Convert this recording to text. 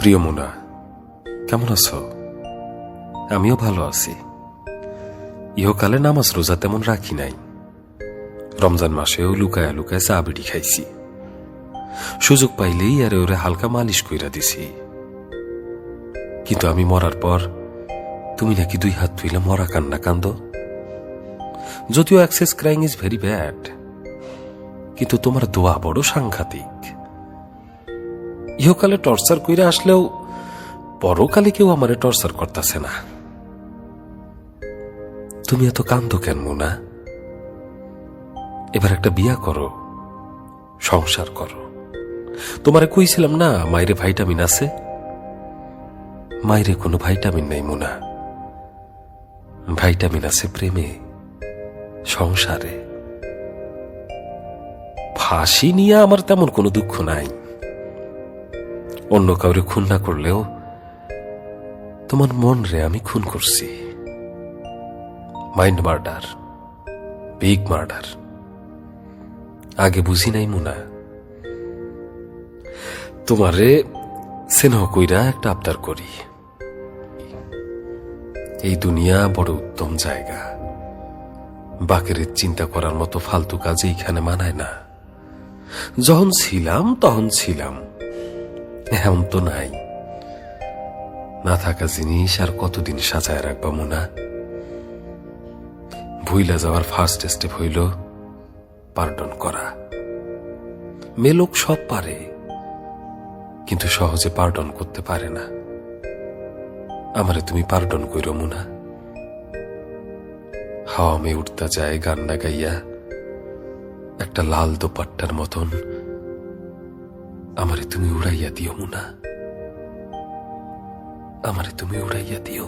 প্রিয় মুনা, কেমন আছো? আমিও ভালো আছি। ইহকালে নামাজ রোজা তেমন রাখি নাই। রমজান মাসেও লুকায়া লুকায় চা বিড়ি খাইছি। সুযোগ পাইলেই আরে ওরে হালকা মালিশ কইরা দিছি। কিন্তু আমি মরার পর তুমি নাকি 2 হাত ধুইলে মরা কান্না কান্দ। যদিও access crying is very bad, কিন্তু তোমার দোয়া বড় সাংঘাতিক। ইহকালে টর্চার কইরা আসলেও পরকালে কেউ আমারে টর্চার করতেছে না। তুমি এত কান্দ কেন মুনা? এবার একটা বিয়া করো, সংসার করো। তোমারে কইছিলাম না মাইরে ভাইটামিন আছে? মাইরে কোনো ভাইটামিন নাই মুনা। ভাইটামিন আছে প্রেমে, সংসারে। ফাঁসি নিয়ে আমার তেমন কোনো দুঃখ নাই। অন্য কাউরে খুন না করলেও তোমার মন রে আমি খুন করছি। Mind murder, big murder. আগে বুঝি নাই মুনা। তোমারে স্নেহ কইরা একটা আবদার করি। এই দুনিয়া বড় উত্তম জায়গা। বাকের চিন্তা করার মতো ফালতু কাজে এইখানে মানায় না। যখন ছিলাম তখন ছিলাম, এখন তো নাই। না থাকা জিনিস আর কতদিন সাজায় রাখবা মুনা? ভুইলা যাওয়ার ফার্স্ট স্টেপ হইল পার্ডন করা। মেলোক সব পারে, কিন্তু সহজে পার্ডন করতে পারে না। আমারে তুমি পার্ডন কইরো মুনা। হাওয়া মে উঠতা যায় গান না গাইয়া একটা লাল দোপাট্টার মতন আমারে তুমি উড়াইয়া দিও মুনা। আমারে তুমি উড়াইয়া দিও।